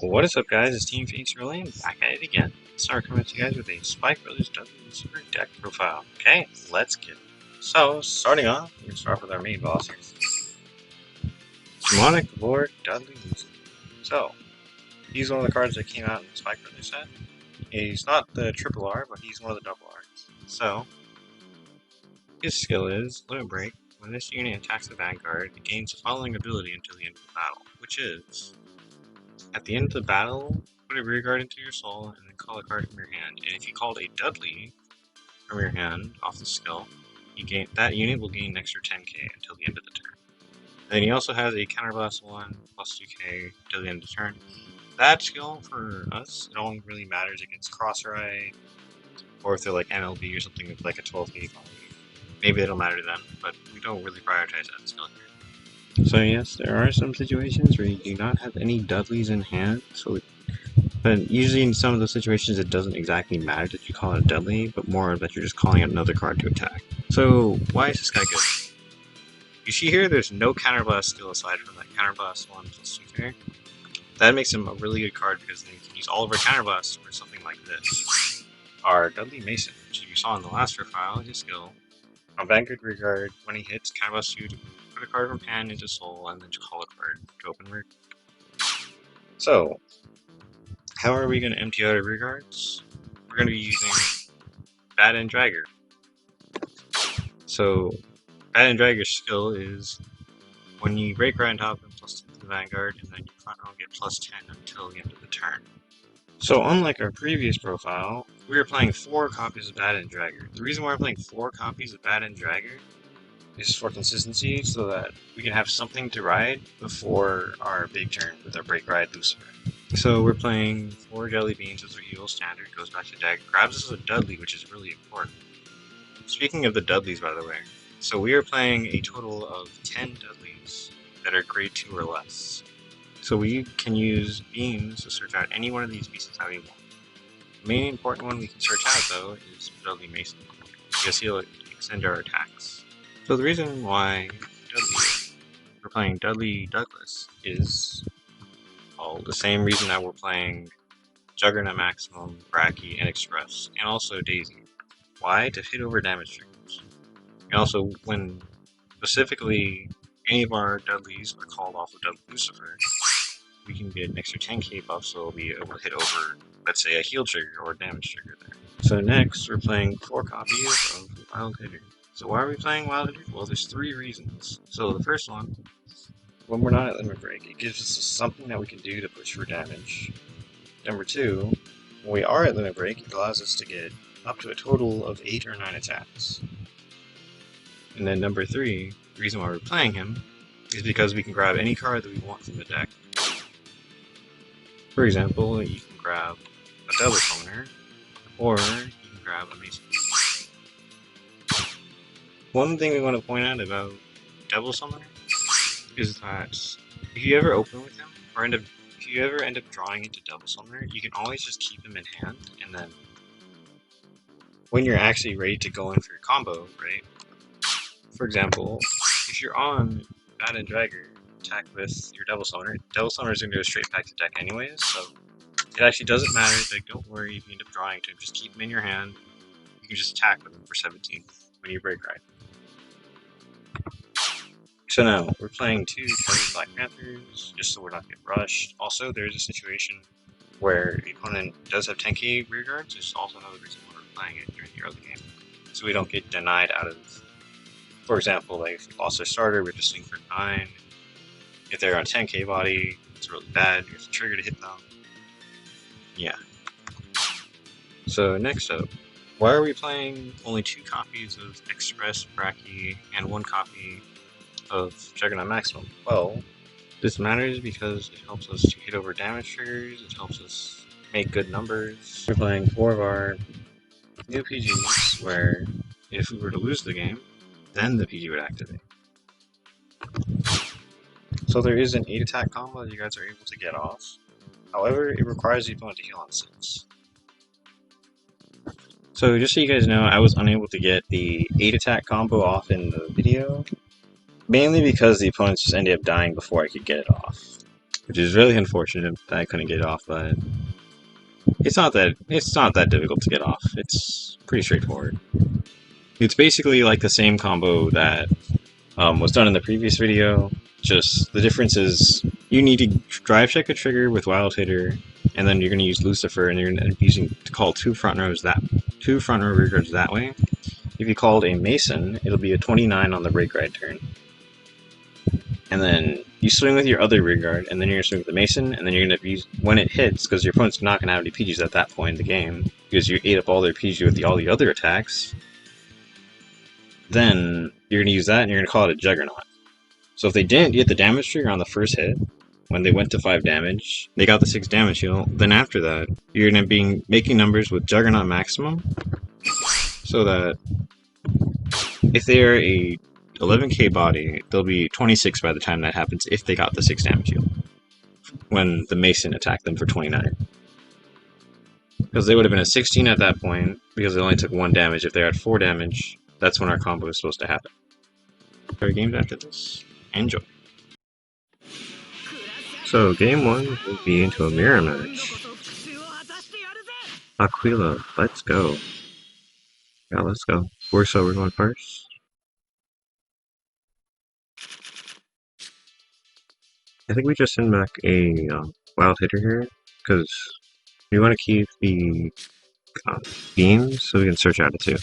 What is up, guys? It's Team Phoenix Relay back at it again. Start coming to you guys with a Spike Brothers Dudley Lucifer deck profile. Okay, let's get it. So, starting off, we're going to start with our main boss here. Demonic Lord Dudley Lucifer. So, he's one of the cards that came out in the Spike Brothers set. He's not the triple R, but he's one of the double Rs. So, his skill is Limit Break. When this unit attacks the Vanguard, it gains the following ability until the end of the battle, which is at the end of the battle, put a rear guard into your soul and then call a card from your hand. And if you called a Dudley from your hand off the skill, that unit will gain an extra 10k until the end of the turn. And then he also has a Counterblast 1 plus 2k until the end of the turn. That skill for us, it only really matters against Crossride, or if they're like MLB or something with like a 12k value. Maybe it'll matter to them, but we don't really prioritize that skill here. So yes, there are some situations where you do not have any Dudleys in hand, but usually in some of those situations it doesn't exactly matter that you call it a Dudley, but more that you're just calling out another card to attack. So why is this guy good? You see here there's no Counterblast skill aside from that Counterblast 1 plus 2k. That makes him a really good card because then you can use all of our Counterblasts for something like this. Our Dudley Mason, which you saw in the last profile, his skill. On Vanguard Regard, when he hits, Counterblast 2 to put a card from hand into soul and then to call a card to open rear. So, how are we going to empty out our rear guards? We're going to be using Bad and Dragger. So, Bad and Dragger's skill is when you break right on top and plus 10 to the Vanguard, and then you front row get plus 10 until the end of the turn. So, unlike our previous profile, we are playing 4 copies of Bad and Dragger. The reason why we're playing 4 copies of Bad and Dragger is for consistency, so that we can have something to ride before our big turn with our Break Ride Lucifer. So we're playing 4 Jelly Beans as our evil standard, goes back to deck, grabs us a Dudley, which is really important. Speaking of the Dudleys, by the way, so we are playing a total of 10 Dudleys that are grade 2 or less. So we can use beams to search out any one of these pieces that we want. The main important one we can search out, though, is Dudley Mason, because he'll extend our attacks. So the reason why we're playing Dudley Douglas is the same reason that we're playing Juggernaut Maximum, Bracky, and Express, and also Daisy. Why? To hit over damage triggers. And also, when specifically any of our Dudleys are called off of Dudley Lucifer, we can get an extra 10k buff, so we'll be able to hit over, let's say, a heal trigger or a damage trigger there. So next, we're playing 4 copies of Wild Hitter. So why are we playing Wild Hitter? Well, there's 3 reasons. So the first one, when we're not at Limit Break, it gives us something that we can do to push for damage. Number 2, when we are at Limit Break, it allows us to get up to a total of 8 or 9 attacks. And then number 3, the reason why we're playing him is because we can grab any card that we want from the deck. For example, you can grab a Double Summoner, or you can grab a Mason. One thing we want to point out about Devil Summoner is that if you ever open with him, or if you ever end up drawing into Devil Summoner, you can always just keep him in hand, and then when you're actually ready to go in for your combo, right? For example, if you're on Bad and Dragger, attack with your Devil Summoner is going to go straight back to deck anyways, so it actually doesn't matter. Like, don't worry if you end up drawing to him, just keep him in your hand. You can just attack with him for 17 when you break right. So now, we're playing 2 Black Panthers, just so we're not getting rushed. Also, there's a situation where the opponent does have 10k rear guards, which is also another reason why we're playing it during the early game. So we don't get denied out of, for example, like if we lost our starter, we're just swing for 9. If they're on 10k body, it's really bad, there's a trigger to hit them. Yeah. So next up, why are we playing only 2 copies of Express, Bracky, and 1 copy of Juggernaut Maximum? Well, this matters because it helps us to hit over damage triggers, it helps us make good numbers. We're playing 4 of our new PGs, where if we were to lose the game, then the PG would activate. So there is an 8 attack combo that you guys are able to get off. However, it requires the opponent to heal on 6. So just so you guys know, I was unable to get the 8 attack combo off in the video, mainly because the opponents just ended up dying before I could get it off. which is really unfortunate that I couldn't get it off, but it's not that difficult to get off. It's pretty straightforward. It's basically like the same combo that was done in the previous video. Just the difference is you need to drive check a trigger with Wild Hitter, and then you're going to use Lucifer, and you're going to end up using to call two front row rear guards that way. If you called a Mason, it'll be a 29 on the break ride turn. And then you swing with your other rear guard, and then you're going to swing with the Mason, and then you're going to use, when it hits, because your opponent's not going to have any PGs at that point in the game, because you ate up all their PG with all the other attacks, then you're going to use that, and you're going to call it a Juggernaut. So if they didn't get the damage trigger on the first hit, when they went to 5 damage, they got the 6 damage heal, then after that, you're going to be making numbers with Juggernaut maximum, so that if they are a 11k body, they'll be 26 by the time that happens if they got the 6 damage heal, when the Mason attacked them for 29. Because they would have been a 16 at that point, because they only took 1 damage. If they had 4 damage, that's when our combo is supposed to happen. Our games after this. Enjoy. So, game 1 will be into a mirror match. Aquila, let's go. Yeah, let's go. We're going first. I think we just send back a Wild Hitter here, because we want to keep the beams so we can search out a 2.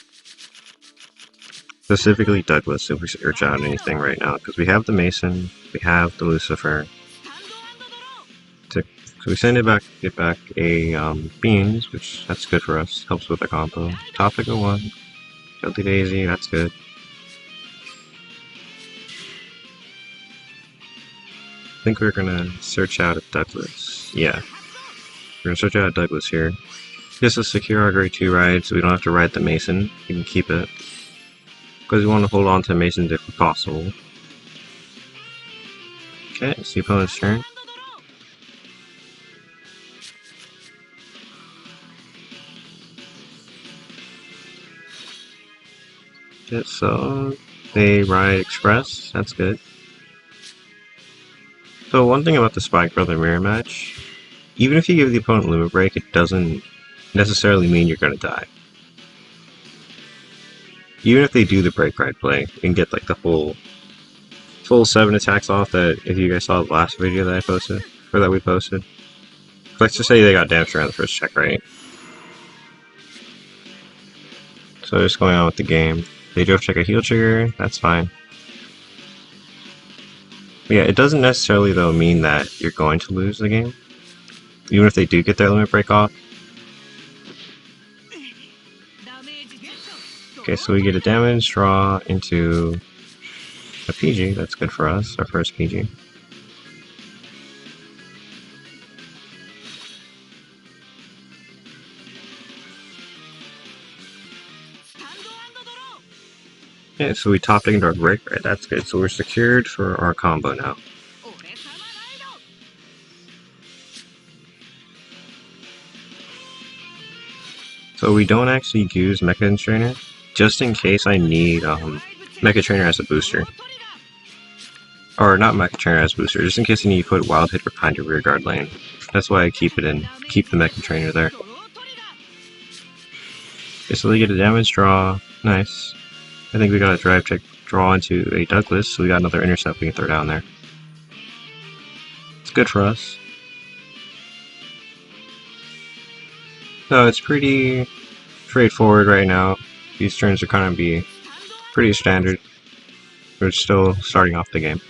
Specifically Douglas if we search out anything right now, because we have the Mason, we have the Lucifer. So we send it back, get back a beams, which that's good for us, helps with the combo. Topic of 1, Dudley Daisy, that's good. I think we're gonna search out a Douglas. Yeah. We're gonna search out a Douglas here. This is secure our grade 2 ride, so we don't have to ride the Mason. We can keep it. Because we want to hold on to Masons if possible. Okay, it's the opponent's turn. Okay, so they ride Express, that's good. So one thing about the Spike Brother mirror match, even if you give the opponent limit break, it doesn't necessarily mean you're gonna die. Even if they do the break ride play and get like the full 7 attacks off, that if you guys saw the last video that I posted, or that we posted. Let's just say they got damaged around the first check, right? So just going on with the game. They drove check a heal trigger, that's fine. But yeah, it doesn't necessarily though mean that you're going to lose the game. Even if they do get their limit break off. Okay, so we get a damage draw into a PG, that's good for us, our first PG. Okay, so we top deck into our break, right, that's good. So we're secured for our combo now. So we don't actually use Mecha Trainer, just in case I need Mecha Trainer as a booster. Or not Mecha Trainer as a booster, just in case you need to put Wild Hitter behind your rear guard lane. That's why I keep it in, keep the Mecha Trainer there. Okay, so they get a damage draw, nice. I think we got a drive check draw into a Douglas, so we got another intercept we can throw down there. It's good for us. So it's pretty straightforward right now. These turns are kind of be pretty standard. We're still starting off the game.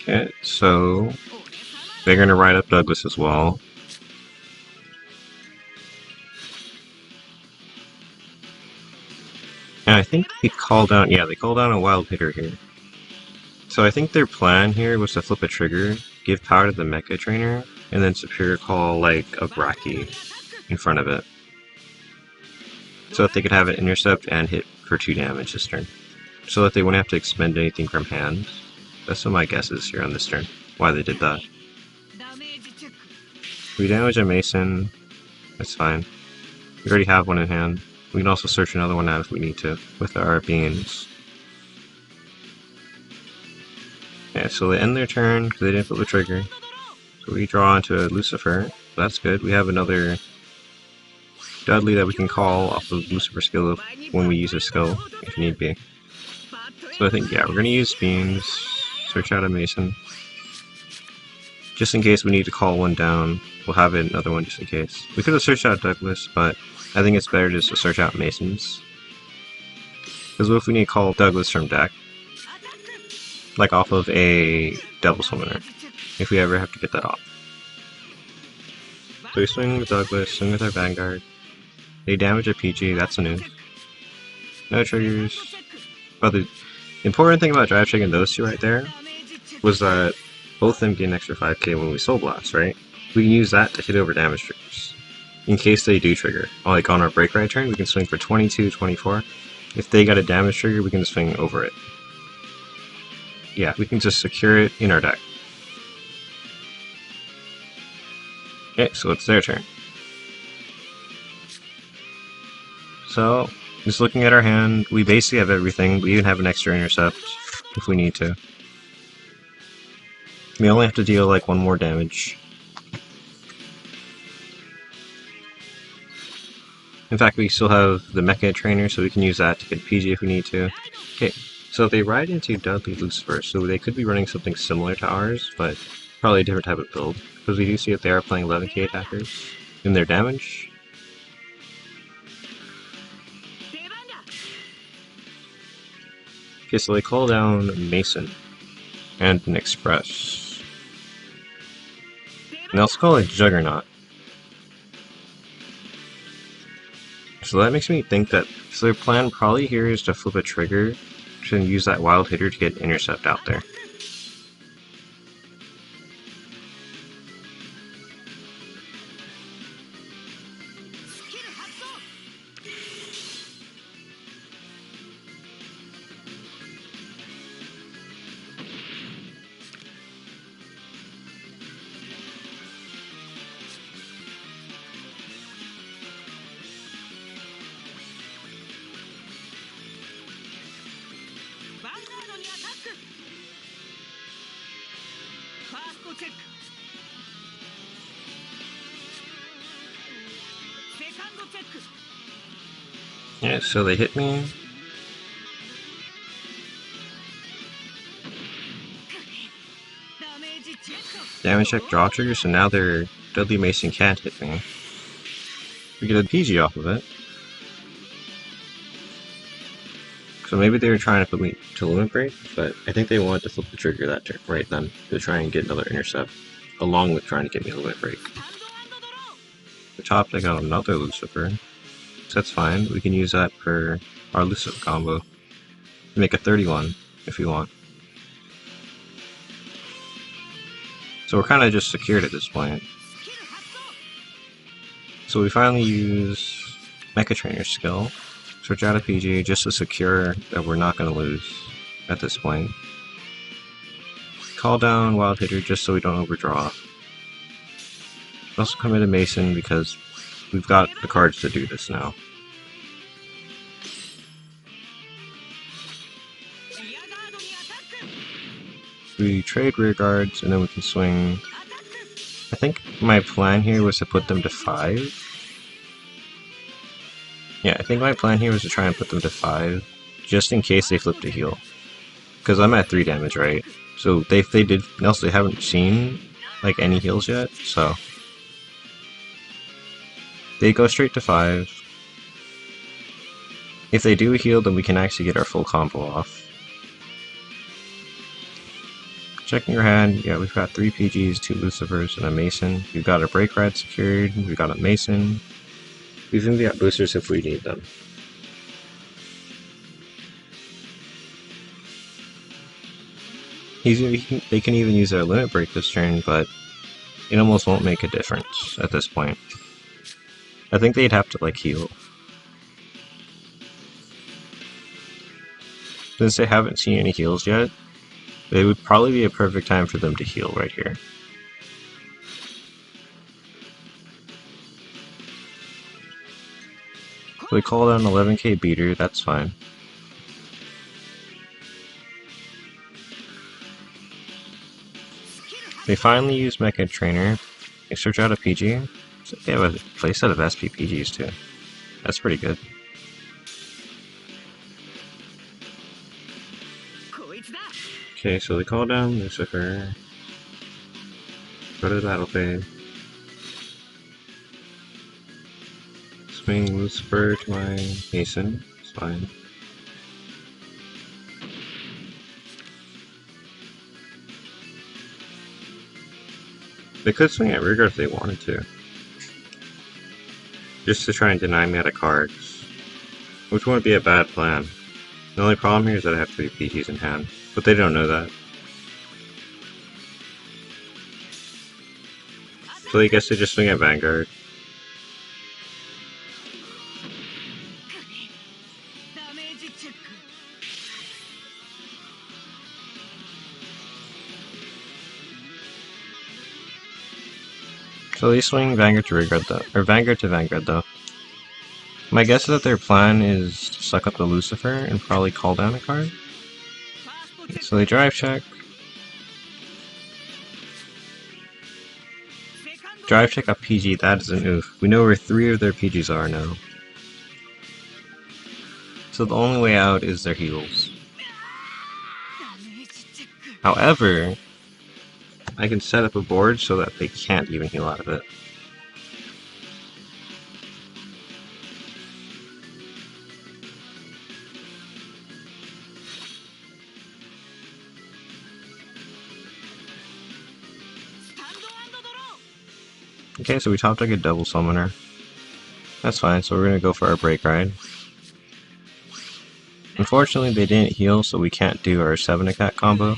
Okay, so they're gonna ride up Douglas as well. And I think they called out, yeah, they called out a Wild Hitter here. So I think their plan here was to flip a trigger, give power to the Mecha Trainer, and then Superior Call like a Braki in front of it. So that they could have it intercept and hit for 2 damage this turn. So that they wouldn't have to expend anything from hand. That's what my guess is here on this turn, why they did that. We damage a Mason, that's fine. We already have one in hand. We can also search another one out if we need to with our beans. Yeah, so they end their turn because they didn't pull the trigger. So we draw onto a Lucifer. That's good. We have another Dudley that we can call off of Lucifer skill when we use his skill, if need be. So I think, yeah, we're going to use beans, search out a Mason. Just in case we need to call one down, we'll have another one just in case. We could have searched out Douglas, but I think it's better just to search out Masons. Because what if we need to call Douglas from deck? Like off of a Devil Summoner, if we ever have to get that off. So we swing with Douglas, swing with our Vanguard. They damage a PG, that's a new. No triggers. But the important thing about drive checking those two right there was that both of them get an extra 5k when we Soul Blast, right? We can use that to hit over damage triggers. In case they do trigger. Like on our break right turn, we can swing for 22, 24. If they got a damage trigger, we can swing over it. Yeah, we can just secure it in our deck. Okay, so it's their turn. So, just looking at our hand, we basically have everything. We even have an extra intercept if we need to. We only have to deal like one more damage. In fact, we still have the Mecha Trainer, so we can use that to get PG if we need to. Okay, so they ride into Dudley Lucifer, so they could be running something similar to ours, but probably a different type of build. Because we do see that they are playing 11k attackers in their damage. Okay, so they call down Mason and an Express. And they also call it Juggernaut. So that makes me think that so their plan probably here is to flip a trigger to use that wild hitter to get intercept out there. Yeah, so they hit me. Damage check, draw trigger, so now their Dudley Mason can't hit me. We get a PG off of it. So maybe they were trying to put me to limit break, but I think they wanted to flip the trigger that turn right then to try and get another intercept, along with trying to get me a limit break. The top, they got another Lucifer, so that's fine. We can use that for our Lucifer combo. Make a 31 if we want. So we're kind of just secured at this point. So we finally use Mecha Trainer's skill, switch out a PG just to secure that we're not going to lose at this point. Call down Wild Hitter just so we don't overdraw. Also commit a Mason because we've got the cards to do this now. We trade rear guards and then we can swing. I think my plan here was to put them to 5. Yeah, I think my plan here was to try and put them to 5, just in case they flip to heal. Because I'm at 3 damage, right? So if they did, also they haven't seen like any heals yet, so they go straight to 5. If they do heal, then we can actually get our full combo off. Checking your hand, yeah, we've got 3 PGs, 2 Lucifers, and a Mason. We've got a Break Ride secured, we've got a Mason. We've even got boosters if we need them. They can even use their limit break this turn, but it almost won't make a difference at this point. I think they'd have to like heal. Since they haven't seen any heals yet, it would probably be a perfect time for them to heal right here. We call it an 11k beater, that's fine. We finally use Mecha Trainer. We search out a PG. So they have a playset of SP PGs too. That's pretty good. Okay, so we call down Lucifer. Go to the battle phase. Swing Lucifer to my Mason. It's fine. They could swing at Rigor if they wanted to. Just to try and deny me out of cards. Which wouldn't be a bad plan. The only problem here is that I have 3 PGs in hand. But they don't know that. So I guess they just swing at Vanguard. So they swing Vanguard to Vanguard though, or Vanguard to Vanguard though. My guess is that their plan is to suck up the Lucifer and probably call down a card. So they drive check. Drive check a PG, that is an oof. We know where 3 of their PGs are now. So the only way out is their heals. However, I can set up a board so that they can't even heal out of it. Okay, so we top deck a double summoner. That's fine, so we're gonna go for our break ride. Unfortunately, they didn't heal, so we can't do our 7 attack combo.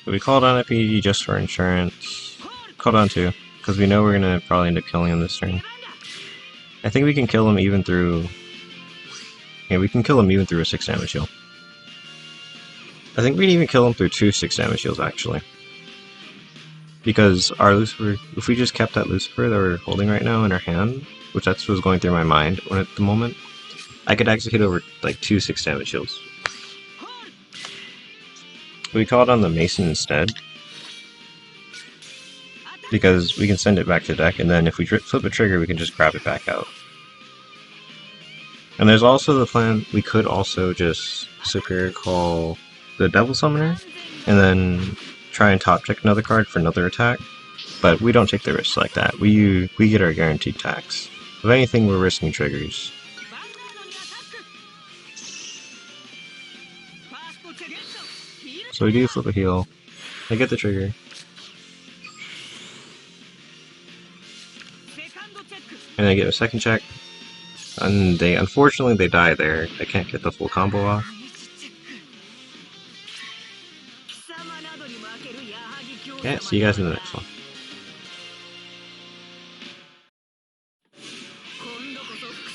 But we called on a PG just for insurance. Called on 2, because we know we're gonna probably end up killing him this turn. I think we can kill him even through... Yeah, we can kill him even through a 6 damage heal. I think we can even kill him through 2 6 damage heals, actually. Because our Lucifer, if we just kept that Lucifer that we're holding right now in our hand, which that's what was going through my mind at the moment, I could actually hit over like 2 6 damage heals. We called on the Mason instead, because we can send it back to deck, and then if we flip a trigger, we can just grab it back out. And there's also the plan, we could also just Superior Call the Devil Summoner, and then try and top check another card for another attack, but we don't take the risks like that. We get our guaranteed attacks. If anything, we're risking triggers. So we do flip a heal. I get the trigger. And I get a second check. And unfortunately they die there. I can't get the full combo off. Yeah, see you guys in the next one.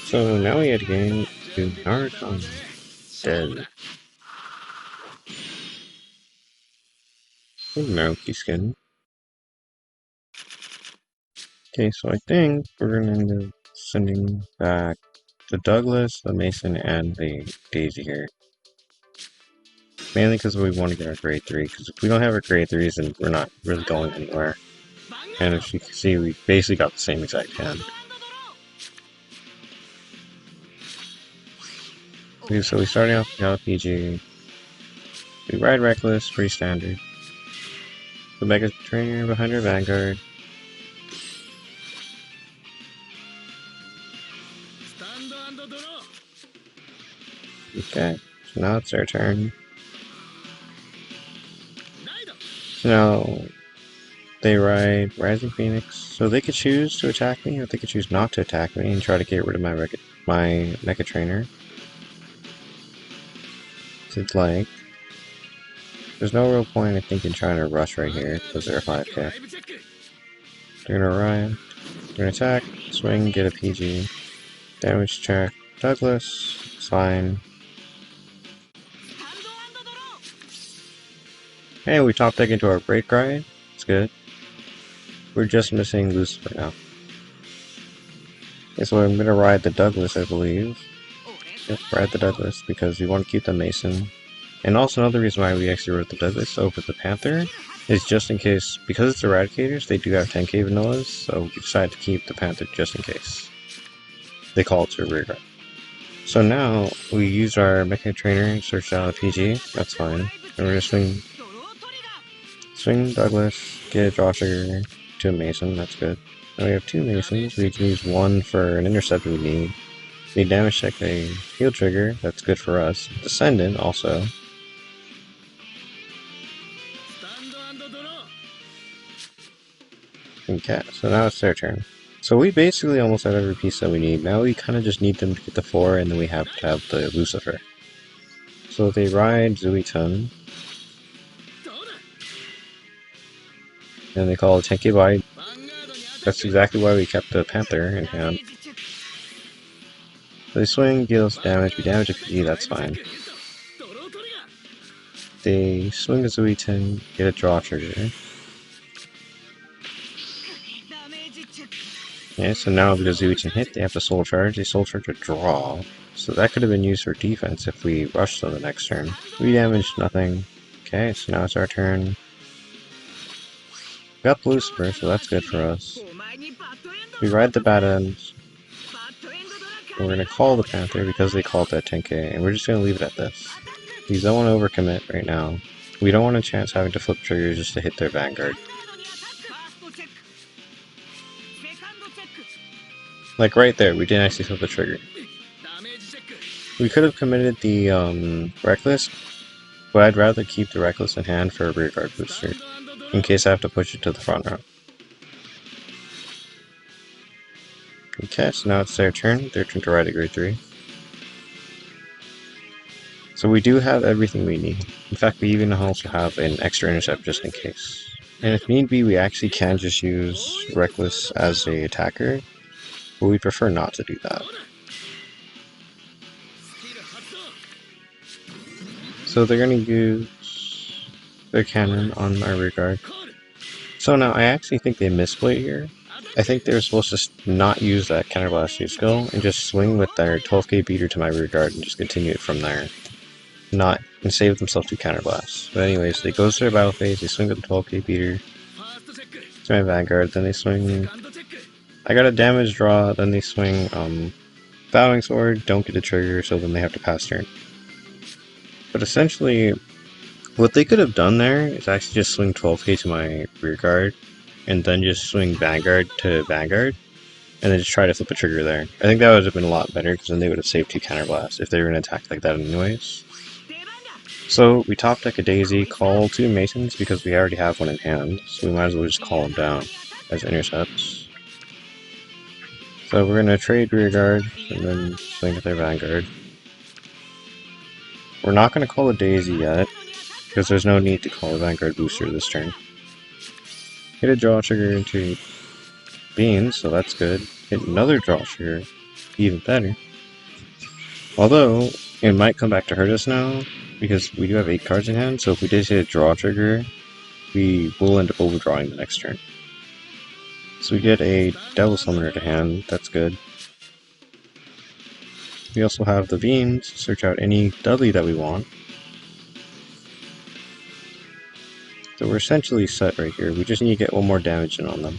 So now we had game to Naruto dead. Naruto skin. Okay, so I think we're gonna end up sending back the Douglas, the Mason, and the Daisy here. Mainly because we want to get our grade 3, because if we don't have our grade 3s, then we're not really going anywhere. And as you can see, we basically got the same exact hand. Okay, so we starting off with PG. We ride Reckless, pretty standard. The Mega Trainer behind our Vanguard. Okay, so now it's our turn. So now they ride Rising Phoenix, so they could choose to attack me, or they could choose not to attack me and try to get rid of my Mecha Trainer. So it's like, there's no real point I think in trying to rush right here, because they're 5k. They're gonna ride, they're gonna attack, swing, get a PG, damage check, Douglas, it's fine. Hey, we top deck into our break ride, it's good. We're just missing Lucifer now. Okay, so I'm gonna ride the Douglas, I believe. Yep, ride the Douglas, because we want to keep the Mason. And also another reason why we actually wrote the Douglas over the Panther is just in case, because it's Eradicators, they do have 10k vanillas, so we decided to keep the Panther just in case. They call it to a rear guard. So now, we use our Mecha Trainer, search out a PG, that's fine. And we're gonna swing Douglas, get a draw trigger to a Mason, that's good. Now we have 2 Masons, we can use one for an intercept we need. We damage check a heal trigger, that's good for us. Descendant also. Okay, so now it's their turn. So we basically almost have every piece that we need. Now we kind of just need them to get the 4, and then we have to have the Lucifer. So they ride Zuiton. And they call it 10k body. That's exactly why we kept the Panther in hand. So they swing, deals damage, we damage a PG, that's fine. They swing the Zuiton, get a draw trigger. Okay, so now because Zuiton hit, they have to soul charge. They soul charge a draw. So that could have been used for defense if we rushed to the next turn. We damaged nothing. Okay, so now it's our turn. We got Lucifer, so that's good for us. We ride the bad ends. We're going to call the Panther because they called that 10k, and we're just going to leave it at this. We don't want to overcommit right now. We don't want a chance having to flip triggers just to hit their Vanguard. Like right there, we didn't actually flip the trigger. We could have committed the Reckless, but I'd rather keep the Reckless in hand for a rear guard booster, in case I have to push it to the front row. Okay, so now it's their turn to ride a grade 3. So we do have everything we need. In fact, we even also have an extra intercept just in case. And if need be, we actually can just use Reckless as a attacker, but we prefer not to do that. So they're going to use their cannon on our rear guard. So now I actually think they misplayed here. I think they're supposed to not use that counterblast skill and just swing with their 12k beater to my rear guard and just continue it from there. And save themselves 2 counterblasts. But anyways, they go to their battle phase, they swing with the 12k beater to my Vanguard, then they swing. I got a damage draw, then they swing Bowing Sword, don't get a trigger, so then they have to pass turn. But essentially, what they could have done there is actually just swing 12k to my rear guard, and then just swing Vanguard to Vanguard, and then just try to flip a trigger there. I think that would have been a lot better, because then they would have saved 2 counterblasts if they were going to attack like that anyways. So we top deck a Daisy, call 2 Masons because we already have one in hand, so we might as well just call them down as intercepts. So we're going to trade rear guard and then swing with their Vanguard. We're not going to call a Daisy yet, because there's no need to call a Vanguard booster this turn. Hit a draw trigger into Beans, so that's good. Hit another draw trigger, even better. Although, it might come back to hurt us now, because we do have 8 cards in hand, so if we did hit a draw trigger, we will end up overdrawing the next turn. So we get a Devil Summoner to hand, that's good. We also have the Beams, search out any Dudley that we want. So we're essentially set right here, we just need to get one more damage in on them.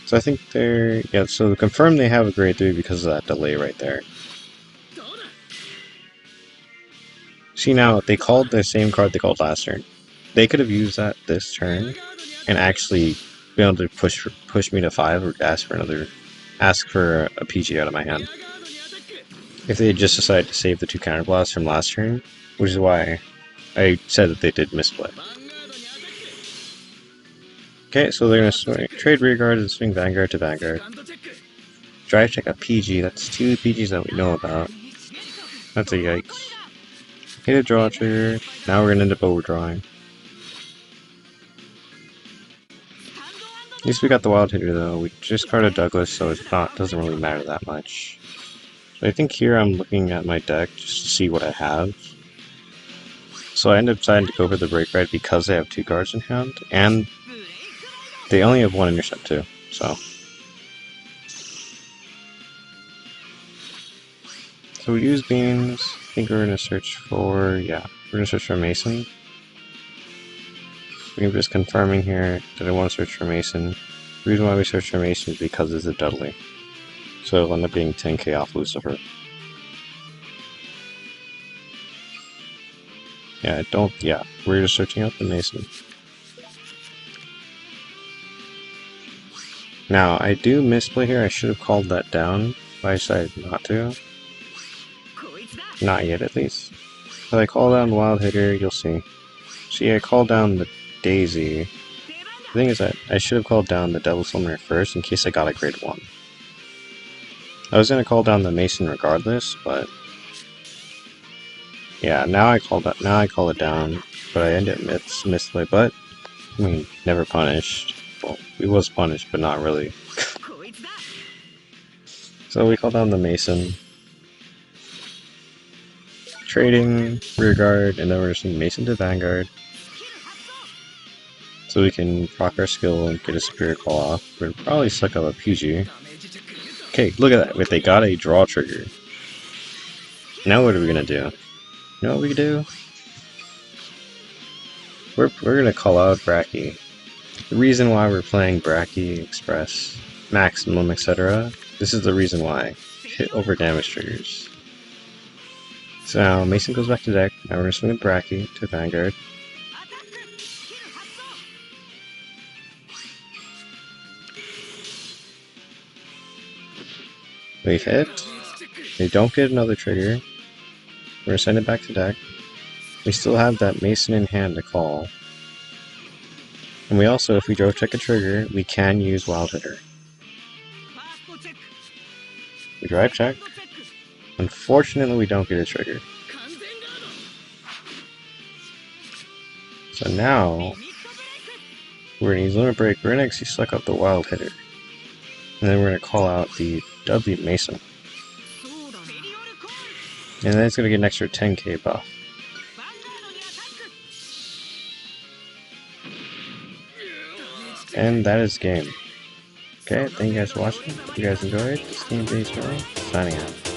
So I think so to confirm they have a grade 3 because of that delay right there. See now, they called the same card they called last turn. They could have used that this turn and actually been able to push me to 5 or ask for a PG out of my hand. If they had just decided to save the 2 counterblasts from last turn, which is why I said that they did misplay. Okay, so they're going to trade rear guard and swing Vanguard to Vanguard. Drive check a PG, that's 2 PGs that we know about. That's a yikes. Hit a draw trigger, now we're going to end up overdrawing. At least we got the wild hitter though, we just carded Douglas so it doesn't really matter that much. So I think here I'm looking at my deck just to see what I have. So I ended up deciding to go for the Break Ride because they have 2 guards in hand, and they only have 1 intercept too, so. So we use beams. I think we're gonna search for, yeah, we're gonna search for Mason. We're just confirming here that I want to search for Mason. The reason why we search for Mason is because it's a Dudley. So it'll end up being 10k off Lucifer. Yeah, we're just searching out the Mason. Now, I do misplay here. I should have called that down, but I decided not to. Not yet, at least. If I call down the Wild Hitter, you'll see. See, I called down the Daisy. The thing is that I should have called down the Devil Summoner first in case I got a grade 1. I was going to call down the Mason regardless, but yeah, now I call it down, but I ended up misplay, but I mean, never punished. Well, we was punished, but not really. So we call down the Mason. Trading, rear guard, and then we're just Mason to Vanguard. So we can proc our skill and get a Superior Call off. We'd probably suck up a PG. Okay, look at that. Wait, they got a draw trigger. Now what are we gonna do? You know what we can do? We're gonna call out Bracky. The reason why we're playing Bracky, Express, Maximum, etc. This is the reason why. Hit over damage triggers. So now Mason goes back to deck. Now we're gonna swing with Bracky to Vanguard. We hit. They don't get another trigger. We're gonna send it back to deck. We still have that Mason in hand to call. And we also, if we drove check a trigger, we can use Wild Hitter. We drive check. Unfortunately, we don't get a trigger. So now, we're gonna use Limit Break. We're gonna actually suck up the Wild Hitter. And then we're gonna call out the Dudley Mason. And then it's gonna get an extra 10k buff. And that is game. Okay, thank you guys for watching. If you guys enjoyed this game based signing out.